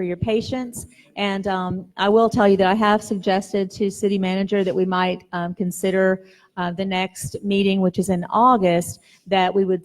for your patience. And I will tell you that I have suggested to City Manager that we might consider the next meeting, which is in August, that we would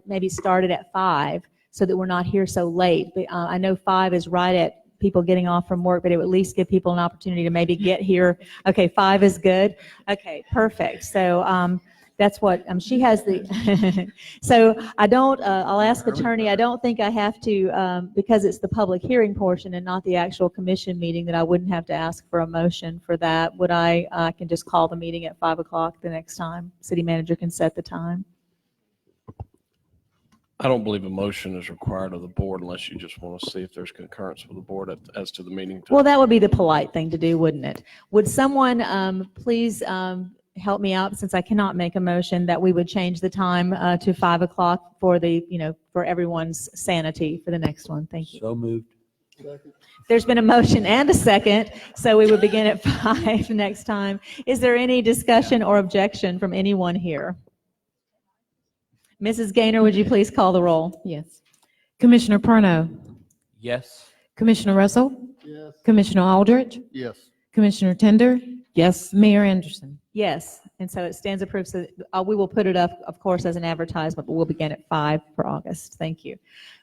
maybe start it at 5 so that we're not here so late. But I know 5 is right at people getting off from work, but it would at least give people an opportunity to maybe get here. Okay, 5 is good. Okay, perfect. So that's what she has the. So I don't. I'll ask attorney. I don't think I have to because it's the public hearing portion and not the actual commission meeting. That I wouldn't have to ask for a motion for that. Would I? I can just call the meeting at 5 o'clock the next time. City manager can set the time. I don't believe a motion is required of the board unless you just want to see if there's concurrence with the board as to the meeting time. Well, that would be the polite thing to do, wouldn't it? Would someone please help me out, since I cannot make a motion, that we would change the time to 5 o'clock for the, for everyone's sanity for the next one. Thank you. So moved. Second. There's been a motion and a second, so we would begin at 5 next time. Is there any discussion or objection from anyone here? Mrs. Gaynor, would you please call the roll? Yes. Commissioner Perno, Yes. Commissioner Russell, Yes. Commissioner Aldrich, Yes. Commissioner Tender, Yes. Mayor Anderson. Yes, and so it stands approved. So we will put it up, of course, as an advertisement, but we'll begin at 5 for August. Thank you.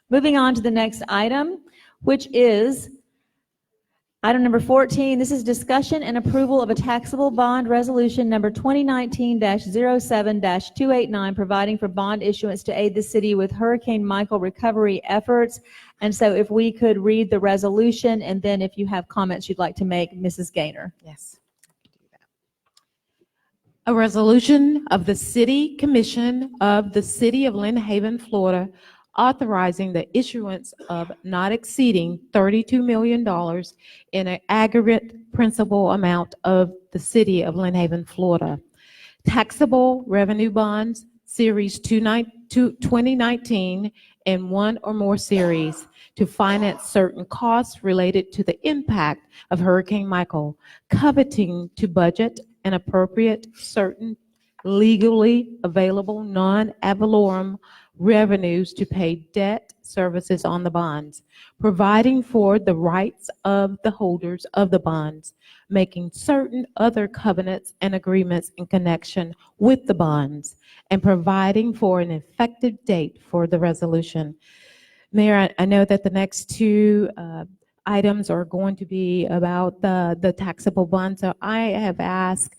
Moving on to the next item, which is item number 14. This is discussion and approval of a taxable bond resolution number 2019-07-289, providing for bond issuance to aid the city with Hurricane Michael recovery efforts. And so if we could read the resolution, and then if you have comments you'd like to make, Mrs. Gaynor. Yes. A resolution of the City Commission of the City of Lynn Haven, Florida, authorizing the issuance of not exceeding $32 million in an aggregate principal amount of the City of Lynn Haven, Florida. Taxable revenue bonds, Series 2019, and one or more series to finance certain costs related to the impact of Hurricane Michael, coveting to budget and appropriate certain legally available non-ad valorem revenues to pay debt services on the bonds, providing for the rights of the holders of the bonds, making certain other covenants and agreements in connection with the bonds, and providing for an effective date for the resolution. Mayor, I know that the next two items are going to be about the taxable bonds. So I have asked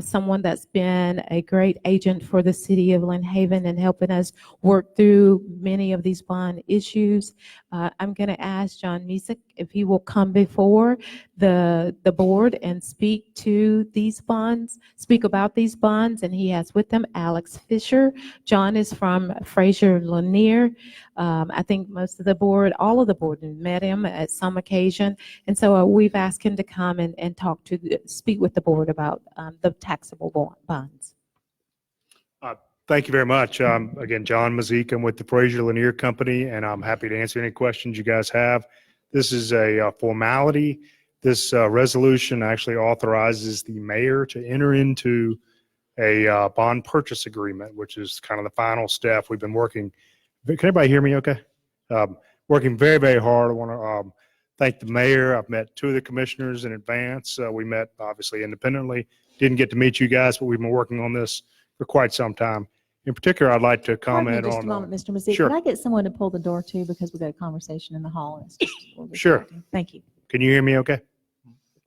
someone that's been a great agent for the city of Lynn Haven and helping us work through many of these bond issues. I'm going to ask John Misick if he will come before the board and speak to these bonds, speak about these bonds, and he has with him Alex Fisher. John is from Appraiser Lanier. I think most of the board, all of the board met him at some occasion, and so we've asked him to come and speak with the board about the taxable bonds. Thank you very much. Again, John Mazik, I'm with the Appraiser Lanier Company, and I'm happy to answer any questions you guys have. This is a formality. This resolution actually authorizes the mayor to enter into a bond purchase agreement, which is kind of the final step. We've been working. Can everybody hear me okay? Working very, very hard. I want to thank the mayor. I've met two of the commissioners in advance. We met obviously independently. Didn't get to meet you guys, but we've been working on this for quite some time. In particular, I'd like to comment on. Just a moment, Mr. Mazik. Sure. Can I get someone to pull the door too, because we've got a conversation in the hall. And it's just a little Sure. distracting. Thank you. Can you hear me okay?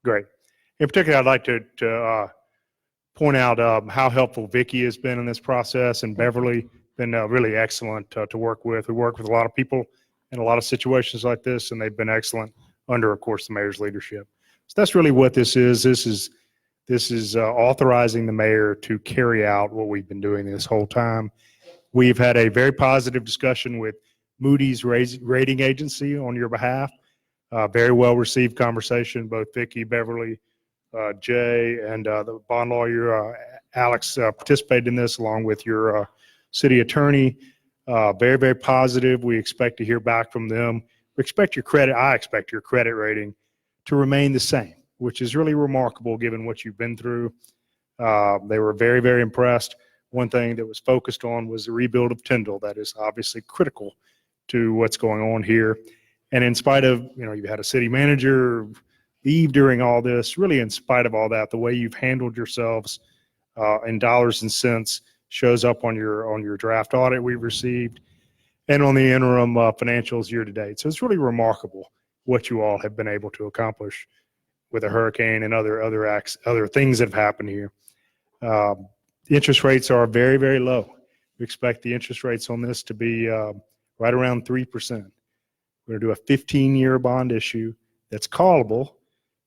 Great. In particular, I'd like to point out how helpful Vicki has been in this process, and Beverly been really excellent to work with. We work with a lot of people in a lot of situations like this, and they've been excellent under, of course, the mayor's leadership. So that's really what this is. This is authorizing the mayor to carry out what we've been doing this whole time. We've had a very positive discussion with Moody's rating agency on your behalf. Very well received conversation. Both Vicki, Beverly, Jay, and the bond lawyer Alex participated in this, along with your city attorney. Very, very positive. We expect to hear back from them. We expect your credit. I expect your credit rating to remain the same, which is really remarkable given what you've been through. They were very, very impressed. One thing that was focused on was the rebuild of Tyndall. That is obviously critical to what's going on here. And in spite of, you've had a city manager leave during all this, really in spite of all that, the way you've handled yourselves in dollars and cents shows up on your draft audit we've received and on the interim financials year to date. So it's really remarkable what you all have been able to accomplish with a hurricane and other things that have happened here. Interest rates are very, very low. We expect the interest rates on this to be right around 3%. We're going to do a 15-year bond issue that's callable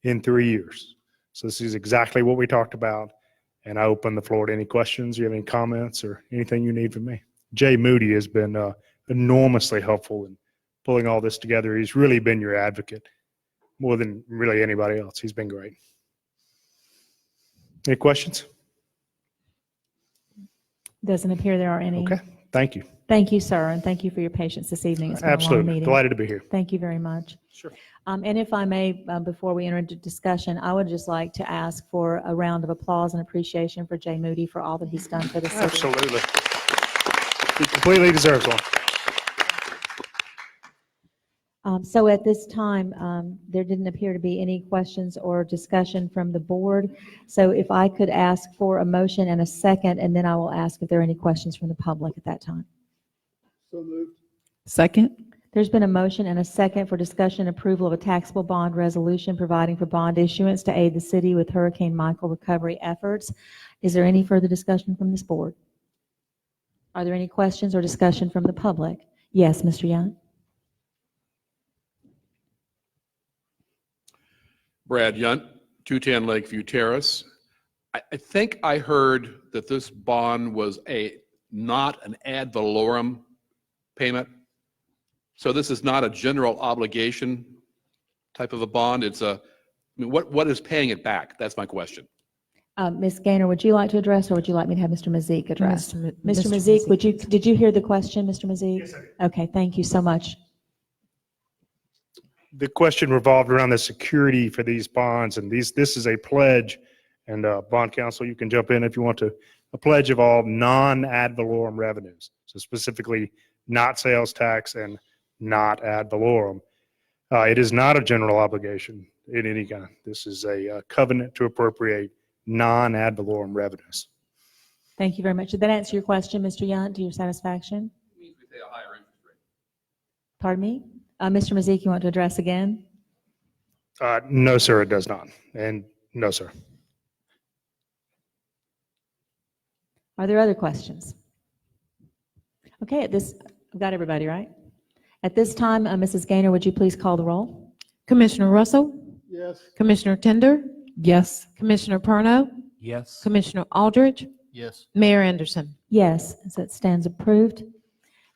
in 3 years. So this is exactly what we talked about. And I open the floor to any questions. You have any comments or anything you need from me? Jay Moody has been enormously helpful in pulling all this together. He's really been your advocate more than really anybody else. He's been great. Any questions? Doesn't appear there are any. Okay, thank you. Thank you, sir, and thank you for your patience this evening. It's been a long Absolutely, meeting. delighted to be here. Thank you very much. Sure. And if I may, before we enter into discussion, I would just like to ask for a round of applause and appreciation for Jay Moody for all that he's done for the city. Absolutely. He completely deserves one. So at this time, there didn't appear to be any questions or discussion from the board. So if I could ask for a motion and a second, and then I will ask if there are any questions from the public at that time. So moved. Second? There's been a motion and a second for discussion and approval of a taxable bond resolution providing for bond issuance to aid the city with Hurricane Michael recovery efforts. Is there any further discussion from this board? Are there any questions or discussion from the public? Yes, Mr. Young. Brad Yunt, 210 Lakeview Terrace. I think I heard that this bond was not an ad valorem payment. So this is not a general obligation type of a bond. It's what is paying it back? That's my question. Ms. Gaynor, would you like to address, or would you like me to have Mr. Mazik address? Mr. Mazik, did you hear the question, Mr. Mazik? Yes, I did. Okay, thank you so much. The question revolved around the security for these bonds, and this is a pledge, and bond counsel, you can jump in if you want to, a pledge of all non-ad valorem revenues. So specifically not sales tax and not ad valorem. It is not a general obligation in any kind. This is a covenant to appropriate non-ad valorem revenues. Thank you very much. Did that answer your question, Mr. Yunt, to your satisfaction? It means we pay a higher interest rate. Pardon me? Mr. Mazik, you want to address again? No, sir, it does not. And no, sir. Are there other questions? Okay, I've got everybody, right? At this time, Mrs. Gaynor, would you please call the roll? Commissioner Russell? Yes. Commissioner Tender? Yes. Commissioner Perno? Yes. Commissioner Aldridge? Yes. Mayor Anderson? Yes, so it stands approved.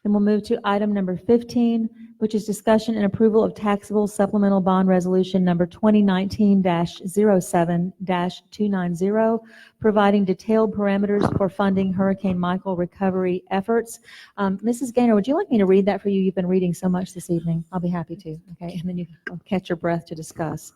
Then we'll move to item number 15, which is discussion and approval of taxable supplemental bond resolution number 2019-07-290, providing detailed parameters for funding Hurricane Michael recovery efforts. Mrs. Gaynor, would you like me to read that for you? You've been reading so much this evening. I'll be happy to, okay? And then you can catch your breath to discuss.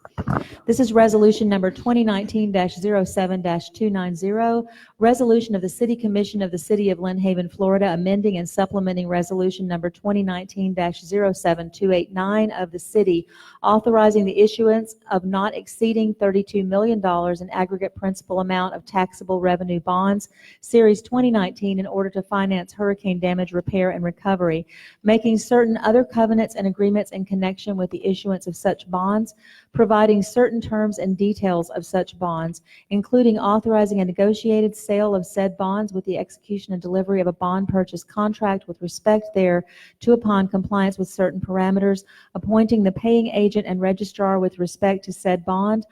This is resolution number 2019-07-290, resolution of the City Commission of the City of Lynn Haven, Florida, amending and supplementing resolution number 2019-07-289 of the city, authorizing the issuance of not exceeding $32 million in aggregate principal amount of taxable revenue bonds, Series 2019, in order to finance hurricane damage repair and recovery, making certain other covenants and agreements in connection with the issuance of such bonds, providing certain terms and details of such bonds, including authorizing a negotiated sale of said bonds with the execution and delivery of a bond purchase contract with respect thereto upon compliance with certain parameters, appointing the paying agent and registrar with respect to said bonds,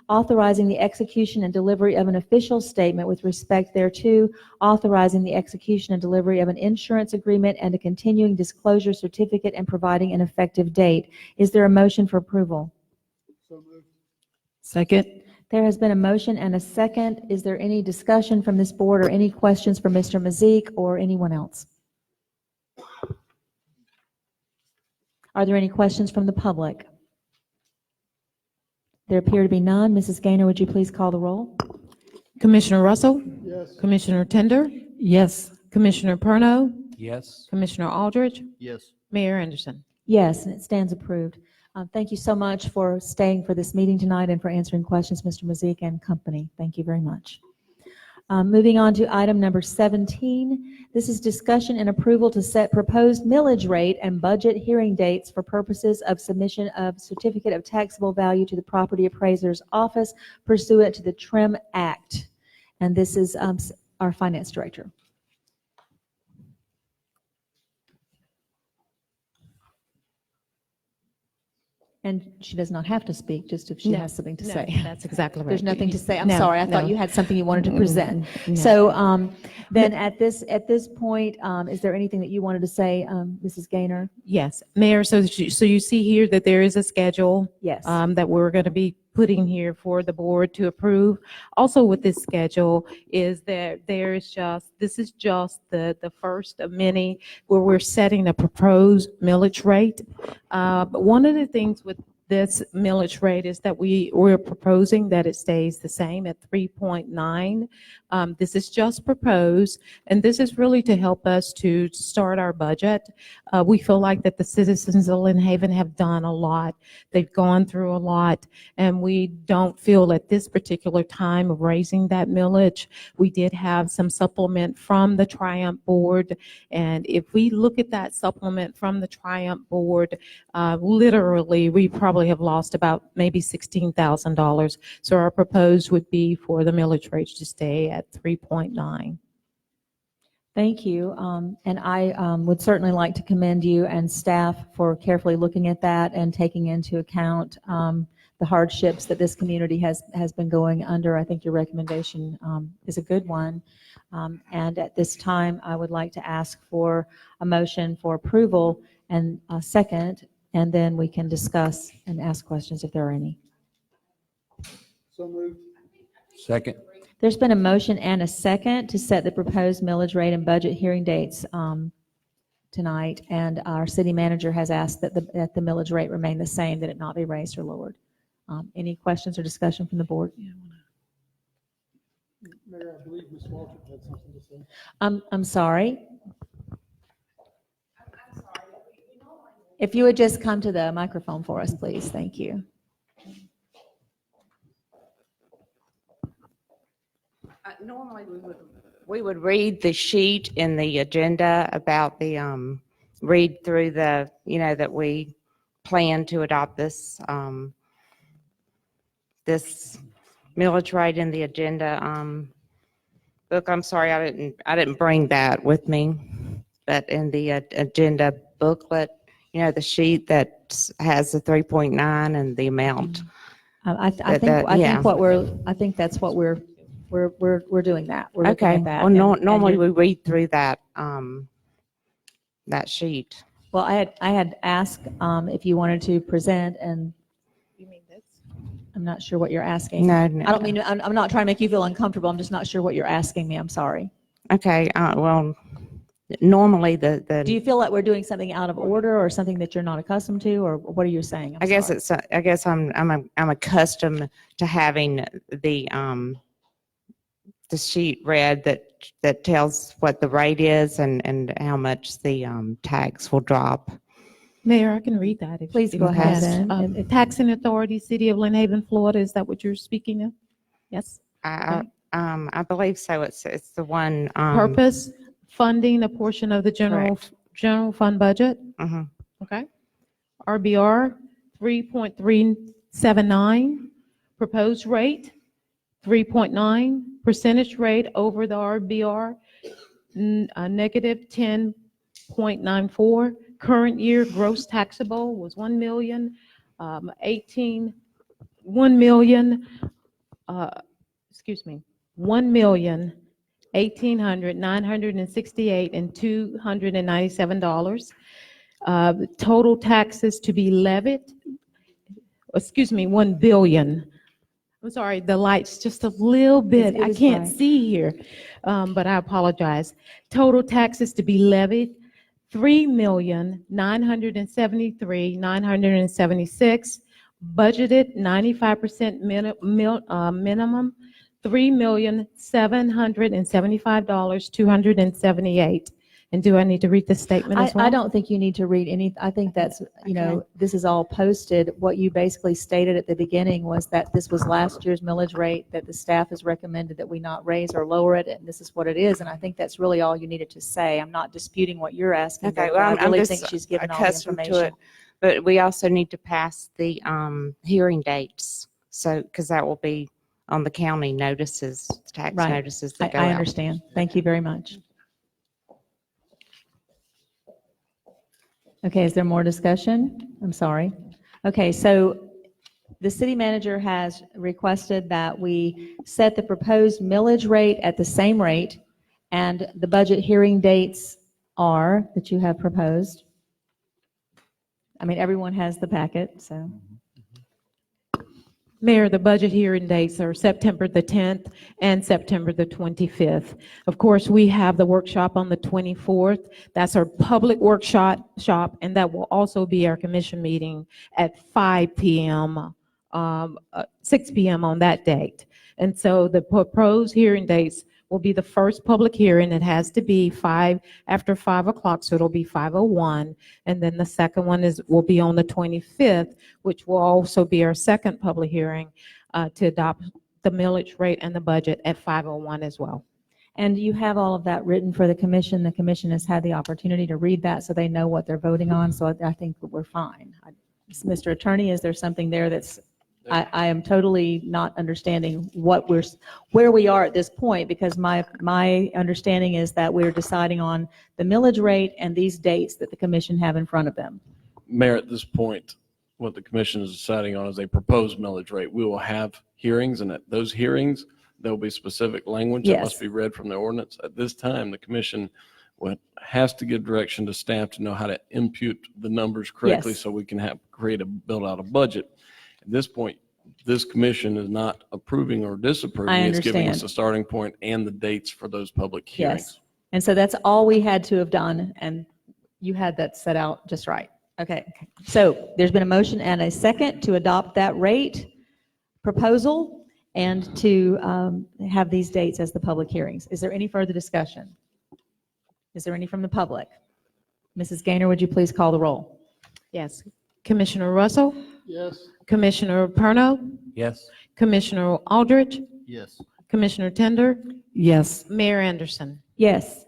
authorizing the execution and delivery of an official statement with respect thereto, authorizing the execution and delivery of an insurance agreement and a continuing disclosure certificate, and providing an effective date. Is there a motion for approval? So moved. Second? There has been a motion and a second. Is there any discussion from this board or any questions for Mr. Mazik or anyone else? Are there any questions from the public? There appear to be none. Mrs. Gaynor, would you please call the roll? Commissioner Russell? Yes. Commissioner Tender? Yes. Commissioner Perno? Yes. Commissioner Aldridge? Yes. Mayor Anderson? Yes, and it stands approved. Thank you so much for staying for this meeting tonight and for answering questions, Mr. Mazik and company. Thank you very much. Moving on to item number 17. This is discussion and approval to set proposed millage rate and budget hearing dates for purposes of submission of certificate of taxable value to the property appraiser's office pursuant to the TRIM Act. And this is our finance director. And she does not have to speak, just if she has something to say. That's exactly right. There's nothing to say. I'm No, sorry. I thought no. you had something you wanted to present. No. So then at this point, is there anything that you wanted to say, Mrs. Gaynor? Yes, Mayor, so you see here that there is a schedule Yes. that we're going to be putting here for the board to approve. Also with this schedule is that this is just the first of many where we're setting a proposed millage rate. But one of the things with this millage rate is that we're proposing that it stays the same at 3.9. This is just proposed, and this is really to help us to start our budget. We feel like that the citizens of Lynn Haven have done a lot. They've gone through a lot, and we don't feel at this particular time of raising that millage. We did have some supplement from the Triumph Board, and if we look at that supplement from the Triumph Board, literally we probably have lost about maybe $16,000. So our proposed would be for the millage rate to stay at 3.9. Thank you. And I would certainly like to commend you and staff for carefully looking at that and taking into account the hardships that this community has been going under. I think your recommendation is a good one. And at this time, I would like to ask for a motion for approval and a second, and then we can discuss and ask questions if there are any. So moved. Second. There's been a motion and a second to set the proposed millage rate and budget hearing dates tonight, and our city manager has asked that the millage rate remain the same, that it not be raised or lowered. Any questions or discussion from the board? Mayor, I believe Ms. Walter had something to say. I'm sorry. If you would just come to the microphone for us, please. Thank you. Normally, we would read the sheet in the agenda about the, read through the, that we plan to adopt this, this millage rate in the agenda book. I'm sorry, I didn't bring that with me, but in the agenda booklet, the sheet that has the 3.9 and the amount. I think that's what we're doing that. We're looking Okay. at that. Well, and normally you're- we read through that that sheet. Well, I had asked if you wanted to present, and You mean this? I'm not sure what you're asking. No, I don't mean, I'm not trying to make you feel uncomfortable. I'm just not sure what you're asking me. I'm sorry. Okay. Well, normally the Do you feel like we're doing something out of order or something that you're not accustomed to, or what are you saying? I'm I guess sorry. I guess I'm accustomed to having the sheet read that tells what the rate is and how much the tax will drop. Mayor, I can read that. Please go ahead. Yes. Taxing Authority, City of Lynn Haven, Florida. Is that what you're speaking of? Yes. I believe so. It's the one. Purpose, funding a portion of the general fund budget. Mhm. Okay. RBR 3.379. Proposed rate 3.9. Percentage rate over the RBR negative 10.94. Current year gross taxable was $1,800,968.297. Total taxes to be levied, $1 billion. I'm sorry, the light's just a little bit, I It's can't fine. see here, but I apologize. Total taxes to be levied, $3,973,976. Budgeted 95% minimum, $3,775,278. And do I need to read the statement as well? I don't think you need to read any, I think that's, this is all posted. What you basically stated at the beginning was that this was last year's millage rate, that the staff has recommended that we not raise or lower it, and this is what it is. And I think that's really all you needed to say. I'm not disputing what you're asking, Okay, but well, I I'm really just think she's given all the accustomed to it. information. But we also need to pass the hearing dates, so, because that will be on the county notices, tax Right. notices that go I out. understand. Thank you very much. Okay, is there more discussion? I'm sorry. Okay, so the city manager has requested that we set the proposed millage rate at the same rate, and the budget hearing dates are, that you have proposed. I mean, everyone has the packet, so. Mayor, the budget hearing dates are September the 10th and September the 25th. Of course, we have the workshop on the 24th. That's our public workshop, and that will also be our commission meeting at 5 p.m., 6 p.m. on that date. And so the proposed hearing dates will be the first public hearing. It has to be after 5 o'clock, so it'll be 5:01. And then the second one will be on the 25th, which will also be our second public hearing to adopt the millage rate and the budget at 5:01 as well. And you have all of that written for the commission. The commission has had the opportunity to read that, so they know what they're voting on, so I think that we're fine. Mr. Attorney, is there something there that's, I am totally not understanding where we are at this point, because my understanding is that we're deciding on the millage rate and these dates that the commission have in front of them. Mayor, at this point, what the commission is deciding on is a proposed millage rate. We will have hearings, and at those hearings, there will be specific language that Yes. must be read from the ordinance. At this time, the commission has to give direction to staff to know how to impute the numbers correctly, Yes. so we can build out a budget. At this point, this commission is not approving or disapproving. I It's giving us understand. a starting point and the dates for those public hearings. Yes. And so that's all we had to have done, and you had that set out just right. Okay. So there's been a motion and a second to adopt that rate proposal and to have these dates as the public hearings. Is there any further discussion? Is there any from the public? Mrs. Gaynor, would you please call the roll? Yes. Commissioner Russell, Yes. Commissioner Perno, Yes. Commissioner Aldridge, Yes. Commissioner Tender, Yes. Mayor Anderson. Yes.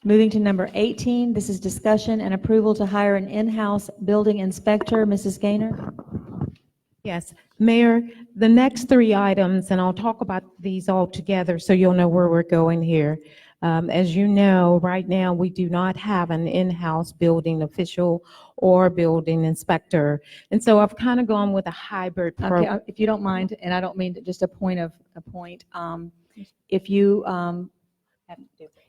Moving to number 18, this is discussion and approval to hire an in-house building inspector. Mrs. Gaynor? Yes, Mayor, the next three items, and I'll talk about these all together so you'll know where we're going here. As you know, right now, we do not have an in-house building official or building inspector. And so I've kind of gone with a hybrid Okay, program. if you don't mind, and I don't mean to, just a point,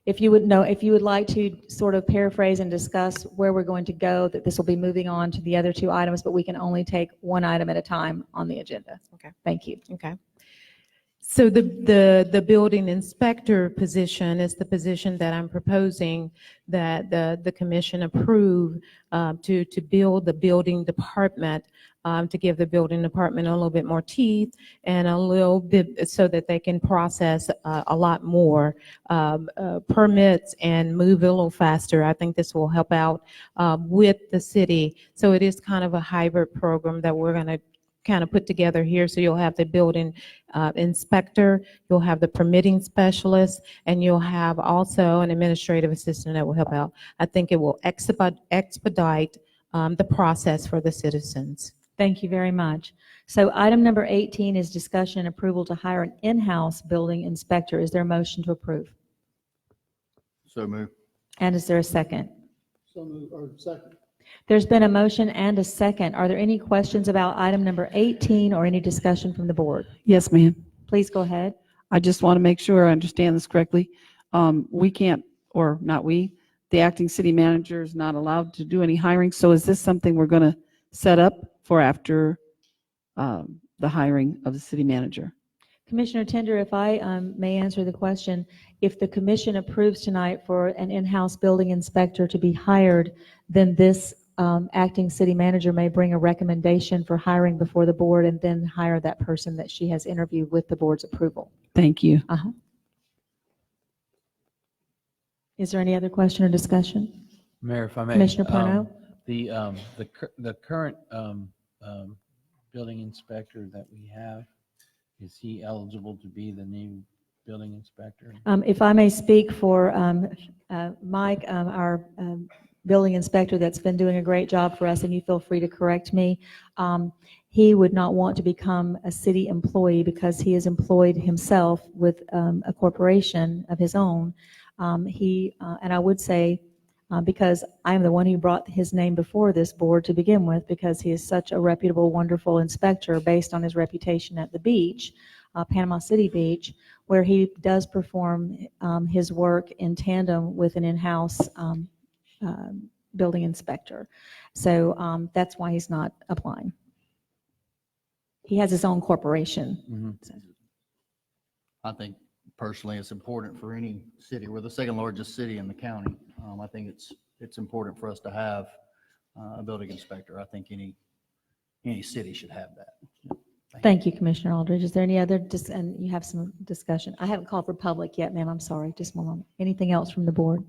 if you would like to sort of paraphrase and discuss where we're going to go, that this will be moving on to the other two items, but we can only take one item at a time on the agenda. Okay. Thank you. Okay. So the building inspector position is the position that I'm proposing that the commission approve to build the building department, to give the building department a little bit more teeth and a little bit so that they can process a lot more permits and move a little faster. I think this will help out with the city. So it is kind of a hybrid program that we're going to kind of put together here. So you'll have the building inspector, you'll have the permitting specialist, and you'll have also an administrative assistant that will help out. I think it will expedite the process for the citizens. Thank you very much. So item number 18 is discussion and approval to hire an in-house building inspector. Is there a motion to approve? So move. And is there a second? So moved, or second. There's been a motion and a second. Are there any questions about item number 18 or any discussion from the board? Yes, ma'am. Please go ahead. I just want to make sure I understand this correctly. We can't, or not we, the acting city manager is not allowed to do any hiring. So is this something we're going to set up for after the hiring of the city manager? Commissioner Tender, if I may answer the question, if the commission approves tonight for an in-house building inspector to be hired, then this acting city manager may bring a recommendation for hiring before the board and then hire that person that she has interviewed with the board's approval. Thank you. Uh-huh. Is there any other question or discussion? Mayor, if I may. Commissioner Parno? The current building inspector that we have, is he eligible to be the new building inspector? If I may speak for Mike, our building inspector that's been doing a great job for us, and you feel free to correct me, he would not want to become a city employee because he is employed himself with a corporation of his own. And I would say, because I am the one who brought his name before this board to begin with, because he is such a reputable, wonderful inspector based on his reputation at the beach, Panama City Beach, where he does perform his work in tandem with an in-house building inspector. So that's why he's not applying. He has his own corporation. Mm-hmm. So. I think personally it's important for any city. We're the second largest city in the county. I think it's important for us to have a building inspector. I think any city should have that. Thank you, Commissioner Aldridge. Is there any other, and you have some discussion? I haven't called for public yet, ma'am. I'm sorry. Just one moment. Anything else from the board?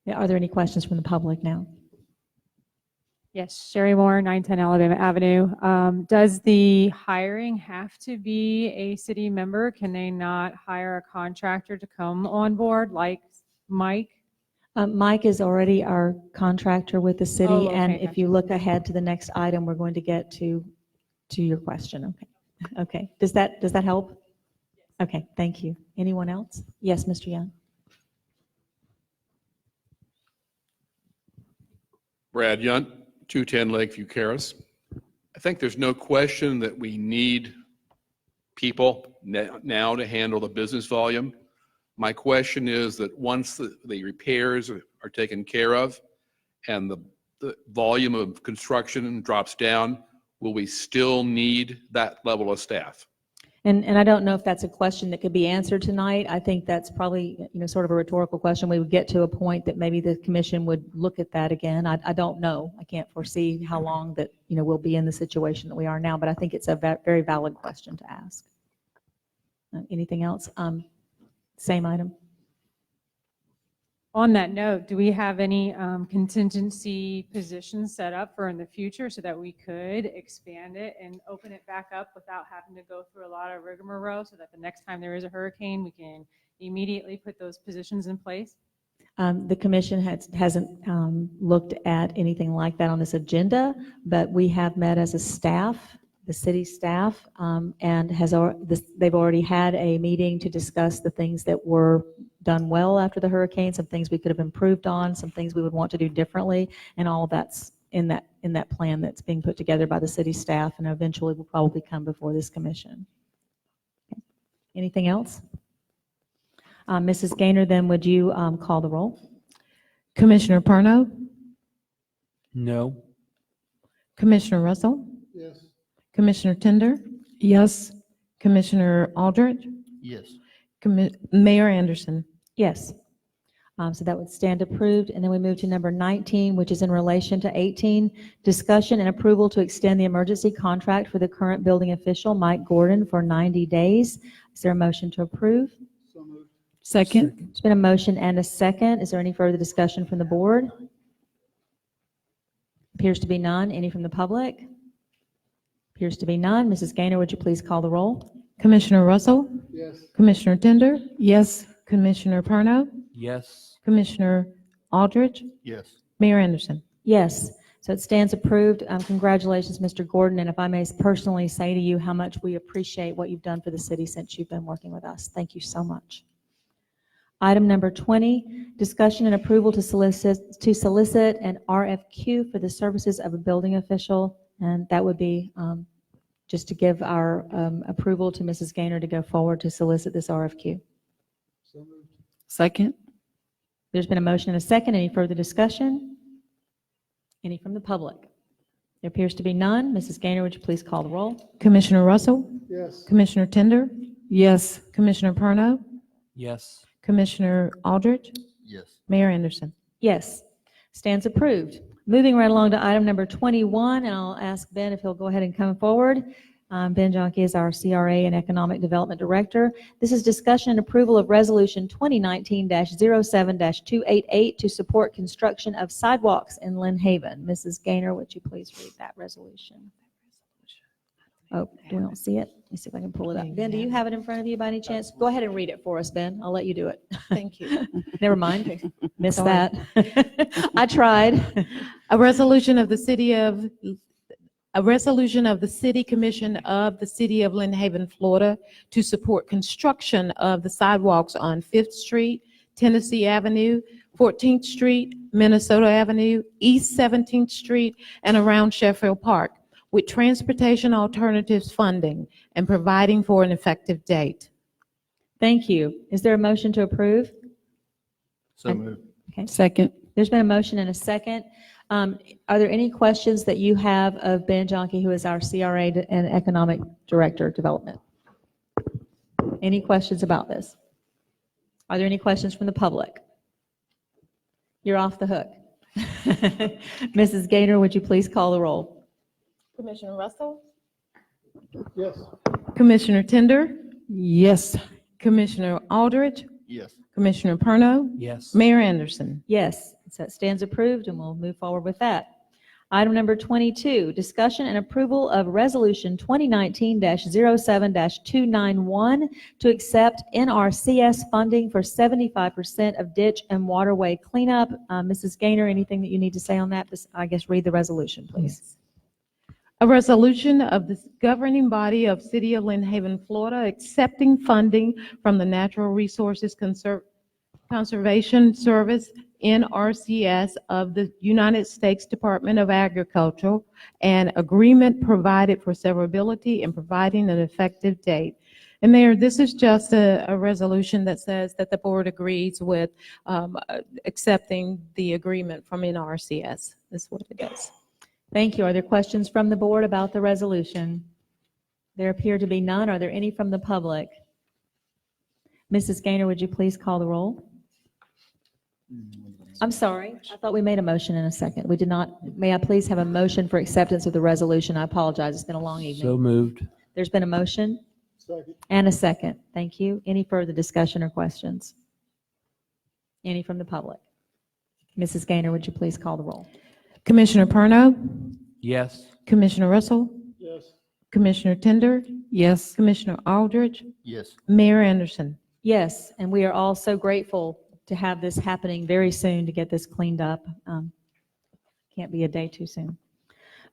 Yeah, are there any questions from the public now? Yes, Sherry Moore, 910 Alabama Avenue. Does the hiring have to be a city member? Can they not hire a contractor to come on board like Mike? Mike is already our contractor with the city, Oh, okay, and if gotcha. you look ahead to the next item, we're going to get to your question. Okay. Okay. Does that help? Okay. Thank you. Anyone else? Yes, Mr. Young. Brad Yunt, 210 Lakeview Terrace. I think there's no question that we need people now to handle the business volume. My question is that once the repairs are taken care of and the volume of construction drops down, will we still need that level of staff? And I don't know if that's a question that could be answered tonight. I think that's probably, sort of a rhetorical question. We would get to a point that maybe the commission would look at that again. I don't know. I can't foresee how long that, we'll be in the situation that we are now, but I think it's a very valid question to ask. Anything else? Same item. On that note, do we have any contingency positions set up for in the future so that we could expand it and open it back up without having to go through a lot of rigmarole, so that the next time there is a hurricane, we can immediately put those positions in place? The commission hasn't looked at anything like that on this agenda, but we have met as a staff, the city staff, and they've already had a meeting to discuss the things that were done well after the hurricane, some things we could have improved on, some things we would want to do differently, and all of that's in that plan that's being put together by the city staff, and eventually will probably come before this commission. Okay. Anything else? Mrs. Gaynor, then would you call the roll? Commissioner Parno, No. Commissioner Russell, Yes. Commissioner Tender, Yes. Commissioner Aldridge, Yes. Mayor Anderson. Yes. So that would stand approved. And then we move to number 19, which is in relation to 18, discussion and approval to extend the emergency contract for the current building official, Mike Gordon, for 90 days. Is there a motion to approve? So moved. Second. There's been a motion and a second. Is there any further discussion from the board? Appears to be none. Any from the public? Appears to be none. Mrs. Gaynor, would you please call the roll? Commissioner Russell, Yes. Commissioner Tender, Yes. Commissioner Parno, Yes. Commissioner Aldridge, Yes. Mayor Anderson. Yes. So it stands approved. Congratulations, Mr. Gordon. And if I may personally say to you how much we appreciate what you've done for the city since you've been working with us. Thank you so much. Item number 20, discussion and approval to solicit an RFQ for the services of a building official. And that would be just to give our approval to Mrs. Gaynor to go forward to solicit this RFQ. So moved. Second. There's been a motion and a second. Any further discussion? Any from the public? There appears to be none. Mrs. Gaynor, would you please call the roll? Commissioner Russell, Yes. Commissioner Tender, Yes. Commissioner Parno, Yes. Commissioner Aldridge, Yes. Mayor Anderson. Yes. Stands approved. Moving right along to item number 21, and I'll ask Ben if he'll go ahead and come forward. Ben Jonke is our CRA and Economic Development Director. This is discussion and approval of Resolution 2019-07-288 to support construction of sidewalks in Lynn Haven. Mrs. Gaynor, would you please read that resolution? Oh, we don't see it. Let me see if I can pull it up. Ben, do you have it in front of you by any chance? Go ahead and read it for us, Ben. I'll let you do it. Thank you. Never mind. Missed Sorry. that. I tried. A resolution of the City Commission of the City of Lynn Haven, Florida, to support construction of the sidewalks on 5th Street, Tennessee Avenue, 14th Street, Minnesota Avenue, East 17th Street, and around Sheffield Park, with transportation alternatives funding and providing for an effective date. Thank you. Is there a motion to approve? So moved. Okay. Second. There's been a motion and a second. Are there any questions that you have of Ben Jonke, who is our CRA and Economic Director of Development? Any questions about this? Are there any questions from the public? You're off the hook. Mrs. Gaynor, would you please call the roll? Commissioner Russell? Yes. Commissioner Tender? Yes. Commissioner Aldridge? Yes. Commissioner Perno? Yes. Mayor Anderson? Yes, so it stands approved, and we'll move forward with that. Item number 22, discussion and approval of Resolution 2019-07-291 to accept Nrcs funding for 75% of ditch and waterway cleanup. Mrs. Gaynor, anything that you need to say on that? I guess read the resolution, please. A resolution of the governing body of City of Lynn Haven, Florida, accepting funding from the Natural Resources Conservation Service, NRCS, of the United States Department of Agriculture, and agreement provided for severability and providing an effective date. And Mayor, this is just a resolution that says that the board agrees with accepting the agreement from NRCS. That's what it is. Thank you. Are there questions from the board about the resolution? There appear to be none. Are there any from the public? Mrs. Gaynor, would you please call the roll? I'm sorry. I thought we made a motion in a second. We did not. May I please have a motion for acceptance of the resolution? I apologize. It's been a long evening. So moved. There's been a motion Second. and a second. Thank you. Any further discussion or questions? Any from the public? Mrs. Gaynor, would you please call the roll? Commissioner Perno? Yes. Commissioner Russell? Yes. Commissioner Tender? Yes. Commissioner Aldridge? Yes. Mayor Anderson? Yes, and we are all so grateful to have this happening very soon to get this cleaned up. Can't be a day too soon.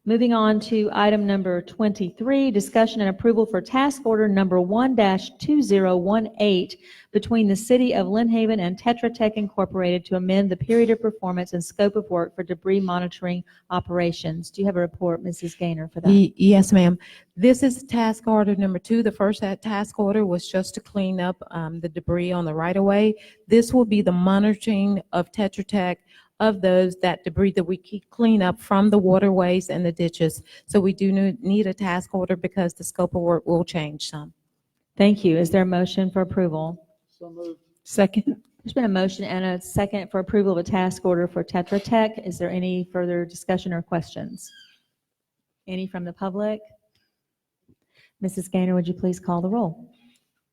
Moving on to item number 23, discussion and approval for task order number 1-2018 between the City of Lynn Haven and Tetra Tech Incorporated to amend the period of performance and scope of work for debris monitoring operations. Do you have a report, Mrs. Gaynor, for that? Yes, ma'am. This is task order number 2. The first task order was just to clean up the debris on the right-of-way. This will be the monitoring of Tetra Tech of that debris that we keep clean up from the waterways and the ditches. So we do need a task order because the scope of work will change some. Thank you. Is there a motion for approval? So moved. Second. There's been a motion and a second for approval of a task order for Tetra Tech. Is there any further discussion or questions? Any from the public? Mrs. Gaynor, would you please call the roll?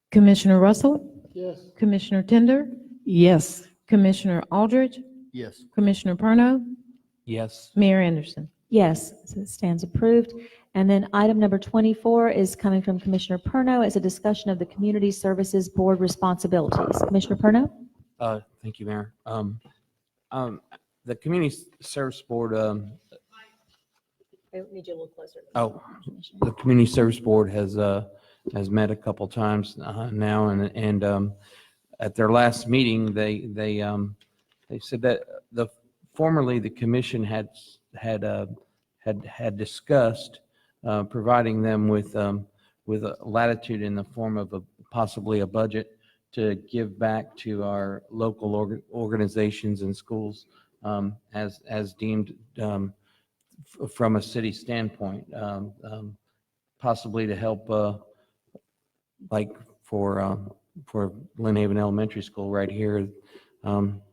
Commissioner Russell? Yes. Commissioner Tender? Yes. Commissioner Aldridge? Yes. Commissioner Perno? Yes. Mayor Anderson? Yes, so it stands approved. And then item number 24 is coming from Commissioner Perno as a discussion of the Community Services Board responsibilities. Commissioner Perno? Thank you, Mayor. The Community Service Board, I need you a little closer. the Community Service Board has met a couple times now, and at their last meeting, they said that formerly the commission had discussed providing them with a latitude in the form of possibly a budget to give back to our local organizations and schools as deemed from a city standpoint, possibly to help like for Lynn Haven Elementary School right here.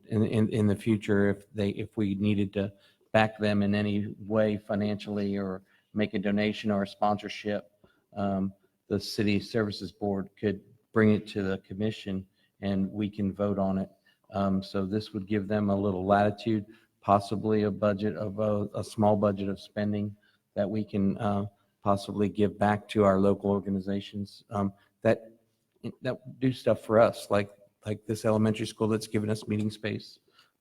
in the future, if we needed to back them in any way financially or make a donation or a sponsorship, the City Services Board could bring it to the commission and we can vote on it. So this would give them a little latitude, possibly a budget of a small budget of spending that we can possibly give back to our local organizations that do stuff for us, like this elementary school that's given us meeting space,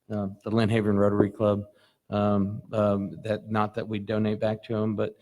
the Lynn Haven Rotary Club, that not that we donate back to them, but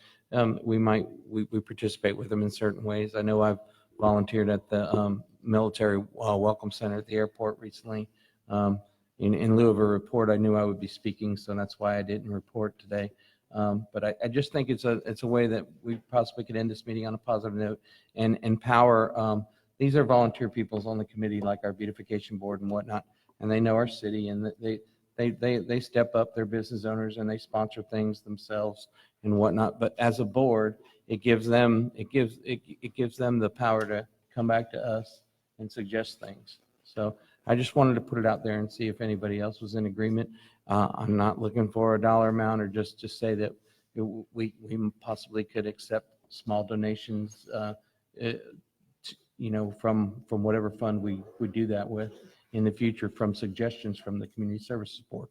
we participate with them in certain ways. I know I've volunteered at the military welcome center at the airport recently. In lieu of a report, I knew I would be speaking, so that's why I didn't report today. But I just think it's a way that we possibly could end this meeting on a positive note and empower. These are volunteer peoples on the committee, like our beautification board and whatnot, and they know our city, and they step up. They're business owners and they sponsor things themselves and whatnot. But as a board, it gives them the power to come back to us and suggest things. So I just wanted to put it out there and see if anybody else was in agreement. I'm not looking for a dollar amount, or just say that we possibly could accept small donations, from whatever fund we do that with in the future, from suggestions from the Community Services Board.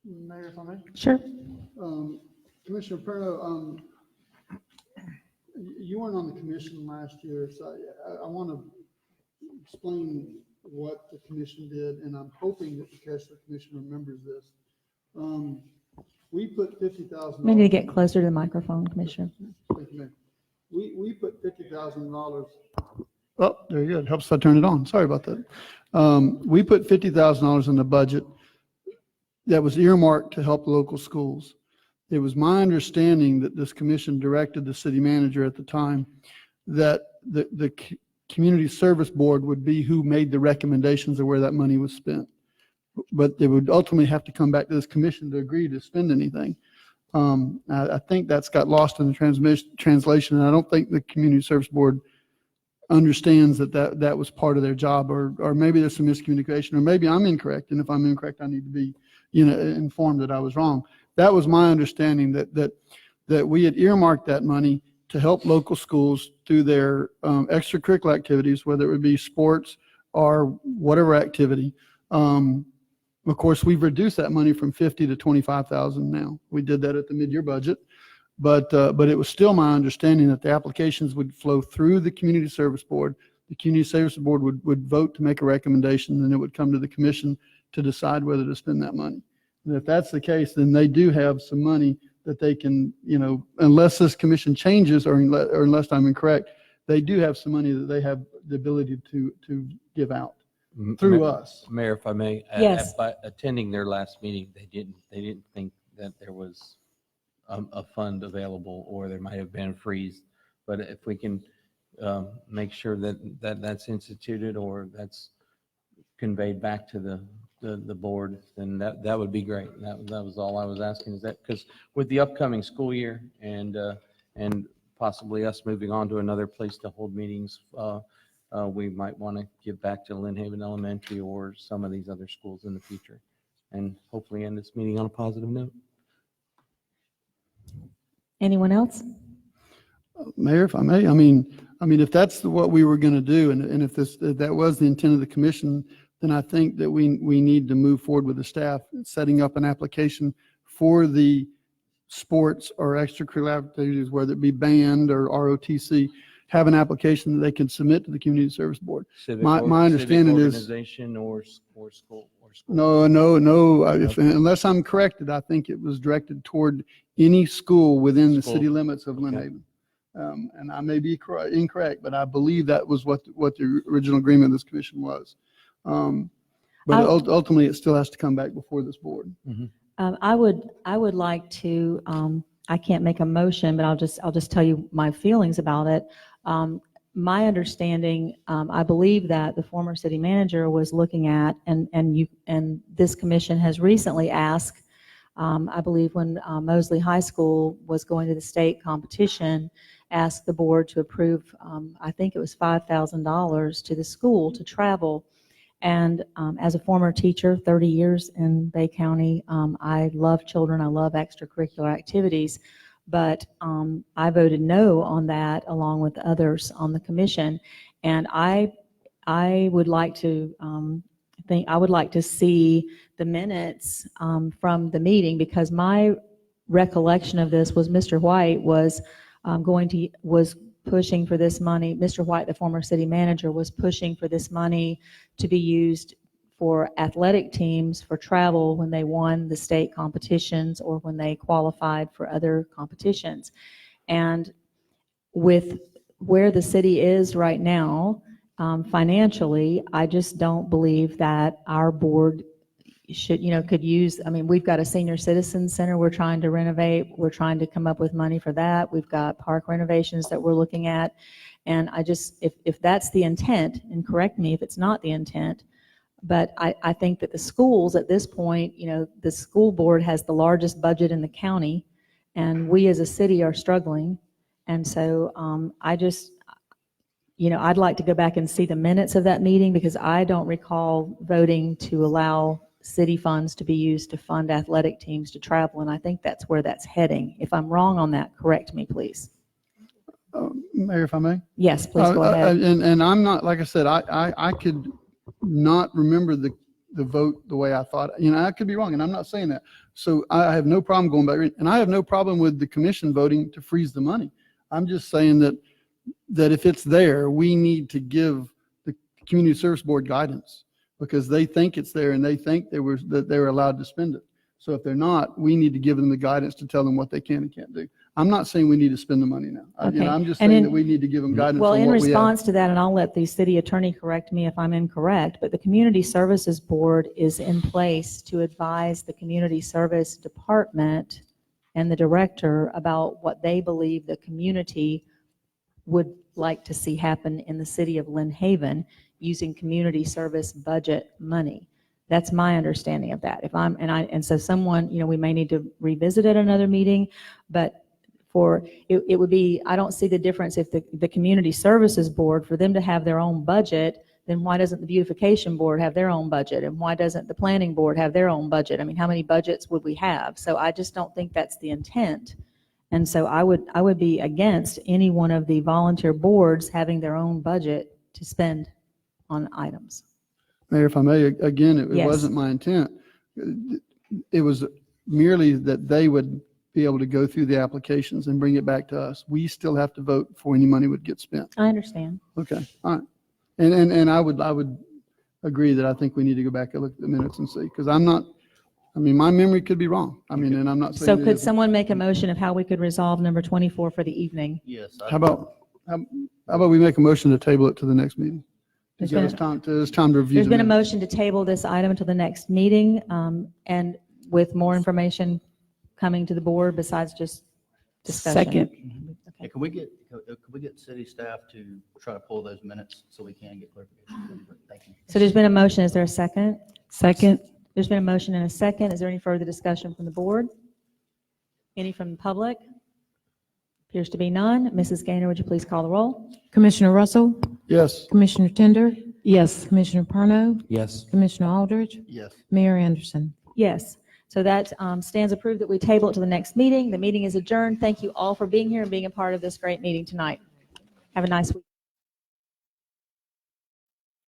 Mayor, if I may? Sure. Commissioner Perno, you weren't on the commission last year, so I want to explain what the commission did, and I'm hoping that the Kessler Commission remembers this. We put $50,000. We need to get closer to the microphone, Commissioner. Thank you, Mayor. We put $50,000. Oh, there you go. It helps if I turn it on. Sorry about that. We put $50,000 in the budget that was earmarked to help local schools. It was my understanding that this commission directed the city manager at the time that the Community Service Board would be who made the recommendations of where that money was spent. But they would ultimately have to come back to this commission to agree to spend anything. I think that's got lost in the translation, and I don't think the Community Service Board understands that was part of their job, or maybe there's some miscommunication, or maybe I'm incorrect, and if I'm incorrect, I need to be informed that I was wrong. That was my understanding, that we had earmarked that money to help local schools through their extracurricular activities, whether it would be sports or whatever activity. Of course, we've reduced that money from $50,000 to $25,000 now. We did that at the mid-year budget, but it was still my understanding that the applications would flow through the Community Service Board. The Community Service Board would vote to make a recommendation, and it would come to the commission to decide whether to spend that money. And if that's the case, then they do have some money that they can, unless this commission changes, or unless I'm incorrect, they do have some money that they have the ability to give out through us. Mayor, if I may, Yes. by attending their last meeting, they didn't think that there was a fund available, or there might have been a freeze. But if we can make sure that's instituted, or that's conveyed back to the board, then that would be great. That was all I was asking, is that because with the upcoming school year and possibly us moving on to another place to hold meetings, we might want to give back to Lynn Haven Elementary or some of these other schools in the future, and hopefully end this meeting on a positive note. Anyone else? Mayor, if I may, I mean, if that's what we were going to do, and if that was the intent of the commission, then I think that we need to move forward with the staff setting up an application for the sports or extracurricular activities, whether it be band or ROTC, have an application that they can submit to the Community Service Board. My understanding is organization or school. No. Unless I'm corrected, I think it was directed toward any school within the city limits of Lynn Haven. And I may be incorrect, but I believe that was what the original agreement of this commission was. But ultimately, it still has to come back before this board. I would like to, I can't make a motion, but I'll just tell you my feelings about it. My understanding, I believe that the former city manager was looking at, and this commission has recently asked, I believe when Mosley High School was going to the state competition, asked the board to approve, I think it was $5,000 to the school to travel. And as a former teacher, 30 years in Bay County, I love children. I love extracurricular activities. But I voted no on that along with others on the commission. And I would like to I would like to see the minutes from the meeting, because my recollection of this was Mr. White was pushing for this money. Mr. White, the former city manager, was pushing for this money to be used for athletic teams for travel when they won the state competitions or when they qualified for other competitions. And with where the city is right now, financially, I just don't believe that our board should, could use, we've got a senior citizen center we're trying to renovate. We're trying to come up with money for that. We've got park renovations that we're looking at. And I just, if that's the intent, and correct me if it's not the intent, but I think that the schools at this point, the school board has the largest budget in the county, and we as a city are struggling. And so I'd like to go back and see the minutes of that meeting, because I don't recall voting to allow city funds to be used to fund athletic teams to travel, and I think that's where that's heading. If I'm wrong on that, correct me, please. Mayor, if I may? Yes, please go ahead. And I'm not, like I said, I could not remember the vote the way I thought. I could be wrong, and I'm not saying that. So I have no problem going back, and I have no problem with the commission voting to freeze the money. I'm just saying that if it's there, we need to give the Community Service Board guidance, because they think it's there and they think they were allowed to spend it. So if they're not, we need to give them the guidance to tell them what they can and can't do. I'm not saying we need to spend the money now. Okay. I'm just saying that we need to give them guidance. Well, on in what we have. response to that, and I'll let the city attorney correct me if I'm incorrect, but the Community Services Board is in place to advise the Community Service Department and the director about what they believe the community would like to see happen in the city of Lynn Haven using community service budget money. That's my understanding of that. So someone, we may need to revisit at another meeting, but it would be, I don't see the difference if the Community Services Board, for them to have their own budget, then why doesn't the Beautification Board have their own budget? And why doesn't the Planning Board have their own budget? How many budgets would we have? So I just don't think that's the intent. And so I would be against any one of the volunteer boards having their own budget to spend on items. Mayor, if I may, again, it Yes. wasn't my intent. It was merely that they would be able to go through the applications and bring it back to us. We still have to vote before any money would get spent. I understand. Okay, all right. And I would agree that I think we need to go back and look at the minutes and see, because my memory could be wrong. And I'm not saying. So it could isn't. someone make a motion of how we could resolve number 24 for the evening? Yes. How about we make a motion to table it to the next meeting? To There's give been us time to review. There's the been a minutes. motion to table this item until the next meeting, and with more information coming to the board besides just discussion. Second. Hey, could we get city staff to try to pull those minutes so we can get clarification? Thank you. So there's been a motion. Is there a second? Second. There's been a motion and a second. Is there any further discussion from the board? Any from the public? Appears to be none. Mrs. Gaynor, would you please call the roll? Commissioner Russell, Yes. Commissioner Tender, Yes. Commissioner Parno, Yes. Commissioner Aldridge, Yes. Mayor Anderson. Yes. So that stands approved that we table it to the next meeting. The meeting is adjourned. Thank you all for being here and being a part of this great meeting tonight. Have a nice week.